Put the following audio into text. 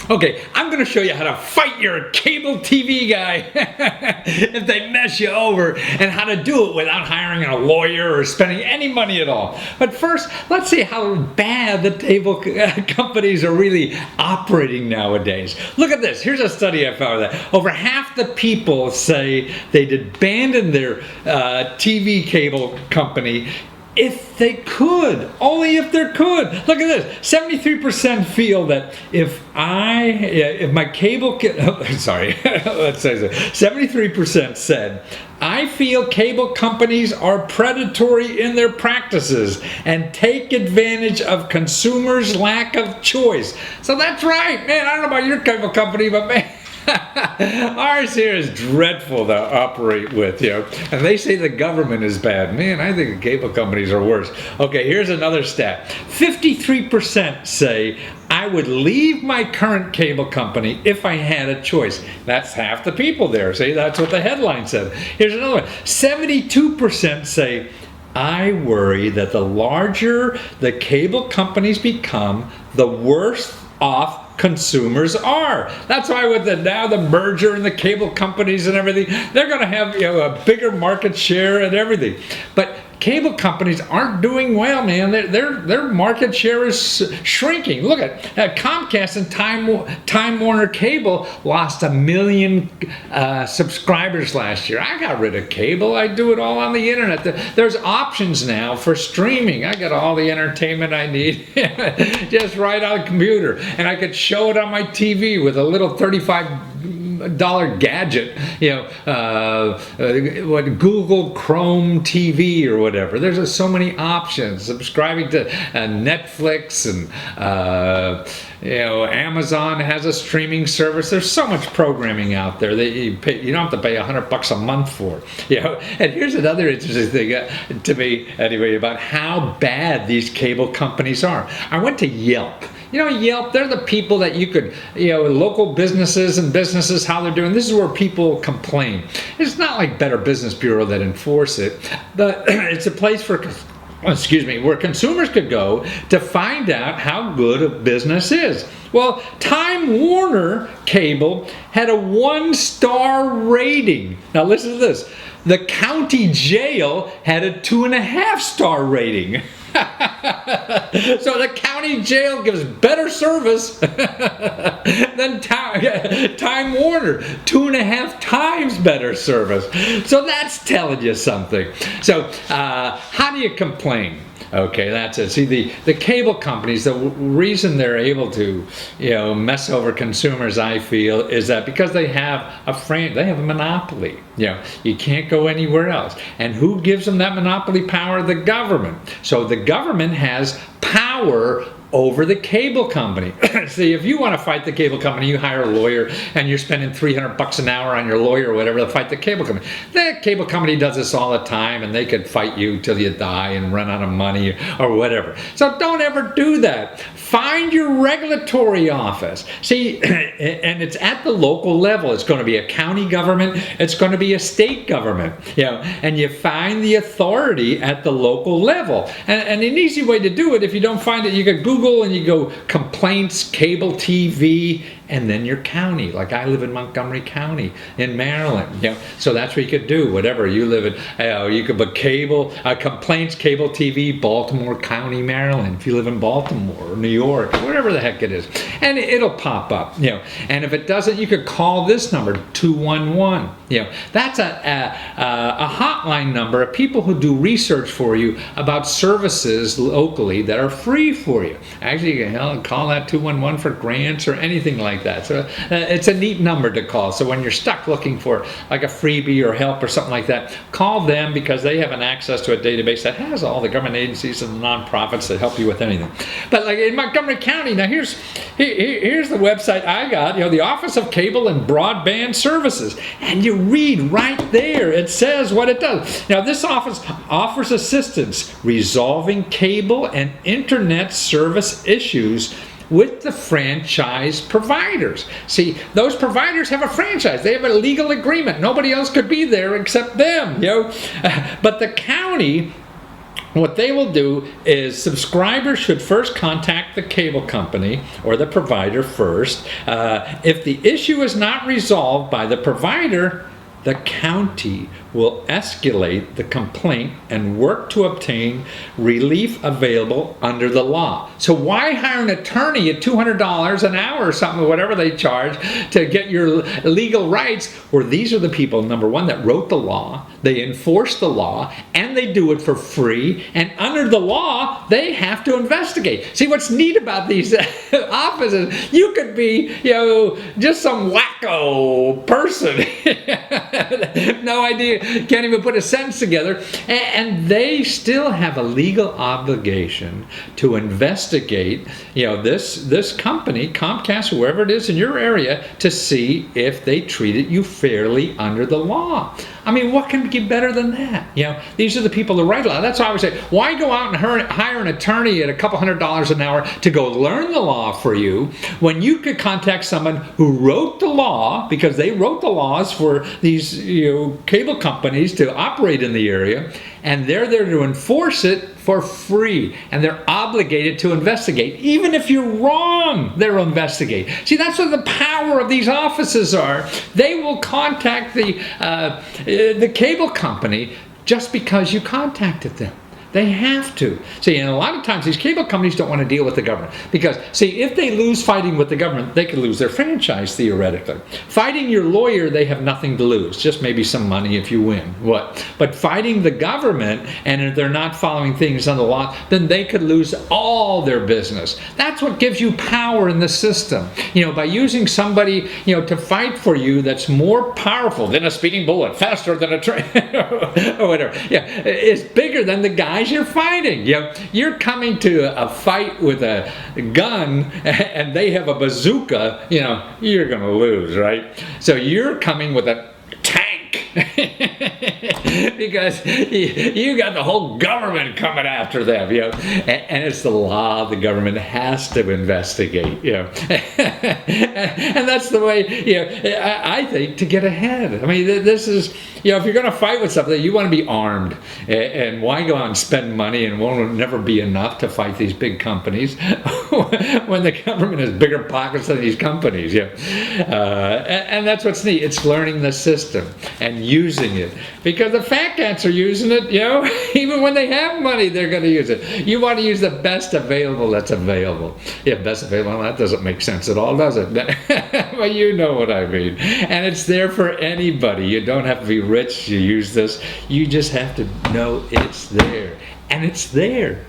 Okay, I'm going to show you how to fight your cable TV guy if they mess you over, and how to do it without hiring a lawyer or spending any money at all. But first, let's see how bad the cable companies are really operating nowadays. Look at this. Here's a study I found that over half the people say they'd abandon their TV cable company if they could, only if they could. Look at this. 73% feel that if my cable, sorry, let's say so. 73% said, I feel cable companies are predatory in their practices and take advantage of consumers' lack of choice. So that's right, man. I don't know about your cable company, but man, ours here is dreadful to operate with, and they say the government is bad. Man, I think the cable companies are worse. Okay, here's another stat. 53% say I would leave my current cable company if I had a choice. That's half the people there. See, that's what the headline said. Here's another one. 72% say I worry that the larger the cable companies become, the worse off consumers are. That's why with the merger and the cable companies and everything, they're going to have a bigger market share and everything. But cable companies aren't doing well, man. Their market share is shrinking. Look at Comcast and Time Warner Cable lost 1 million subscribers last year. I got rid of cable. I do it all on the internet. There's options now for streaming. I got all the entertainment I need just right on the computer, and I could show it on my TV with a little $35 gadget, what Google Chrome TV or whatever. There's so many options. Subscribing to Netflix and Amazon has a streaming service. There's so much programming out there that you don't have to pay $100 a month for. And here's another interesting thing to me anyway about how bad these cable companies are. I went to Yelp. Yelp, they're the people that you could, local businesses and businesses, how they're doing. This is where people complain. It's not like Better Business Bureau that enforce it, but it's a place for, where consumers could go to find out how good a business is. Well, Time Warner Cable had a 1-star rating. Now listen to this. The county jail had a 2.5-star rating. So the county jail gives better service than Time Warner, 2.5 times better service. So that's telling you something. So how do you complain? Okay, that's it. See, the cable companies, the reason they're able to, mess over consumers, I feel, is that because they have they have a monopoly. You can't go anywhere else. And who gives them that monopoly power? The government. So the government has power over the cable company. See, if you want to fight the cable company, you hire a lawyer and you're spending $300 an hour on your lawyer or whatever to fight the cable company. The cable company does this all the time, and they could fight you till you die and run out of money or whatever. So don't ever do that. Find your regulatory office. See, and it's at the local level. It's going to be a county government. It's going to be a state government. And you find the authority at the local level. And an easy way to do it, if you don't find it, you can Google and you go complaints, cable TV, and then your county. Like I live in Montgomery County in Maryland. So that's what you could do. Whatever you live in, you could put complaints, cable TV, Baltimore County, Maryland. If you live in Baltimore or New York, wherever the heck it is, and it'll pop up. And if it doesn't, you could call this number 211. That's a hotline number of people who do research for you about services locally that are free for you. Actually, you can call that 211 for grants or anything like that. So it's a neat number to call. So when you're stuck looking for like a freebie or help or something like that, call them, because they have an access to a database that has all the government agencies and the nonprofits that help you with anything. But like in Montgomery County, now here's the website I got, the Office of Cable and Broadband Services, and you read right there, it says what it does. Now this office offers assistance resolving cable and internet service issues with the franchise providers. See, those providers have a franchise. They have a legal agreement. Nobody else could be there except them, But the county what they will do is subscribers should first contact the cable company or the provider first. If the issue is not resolved by the provider, the county will escalate the complaint and work to obtain relief available under the law. So why hire an attorney at $200 an hour or something, whatever they charge, to get your legal rights, where these are the people, number one, that wrote the law, they enforce the law, and they do it for free, and under the law, they have to investigate. See, what's neat about these offices, you could be, just some wacko person, no idea, can't even put a sentence together, and they still have a legal obligation to investigate, this company, Comcast, whoever it is in your area, to see if they treated you fairly under the law. I mean, what can get better than that? These are the people that write law. That's why I would say, why go out and hire an attorney at a couple $100s an hour to go learn the law for you, when you could contact someone who wrote the law, because they wrote the laws for these cable companies to operate in the area, and they're there to enforce it for free, and they're obligated to investigate. Even if you're wrong, they'll investigate. See, that's what the power of these offices are. They will contact the cable company just because you contacted them. They have to. See, and a lot of times these cable companies don't want to deal with the government because, see, if they lose fighting with the government, they could lose their franchise, theoretically. Fighting your lawyer, they have nothing to lose, just maybe some money if you win. But fighting the government, and if they're not following things on the law, then they could lose all their business. That's what gives you power in the system. By using somebody, to fight for you that's more powerful than a speeding bullet, faster than a train, or whatever. It's bigger than the guy you're fighting. You're coming to a fight with a gun and they have a bazooka, you're going to lose, right? So you're coming with a tank because you got the whole government coming after them, and it's the law. The government has to investigate, and that's the way, I think, to get ahead. I mean, this is, if you're going to fight with something, you want to be armed, and why go out and spend money and won't never be enough to fight these big companies when the government has bigger pockets than these companies, and that's what's neat. It's learning the system and using it, because the fat cats are using it, even when they have money, they're going to use it. You want to use the best available that's available. Best available, well, that doesn't make sense at all, does it? Well, you know what I mean. And it's there for anybody. You don't have to be rich to use this. You just have to know it's there. And it's there.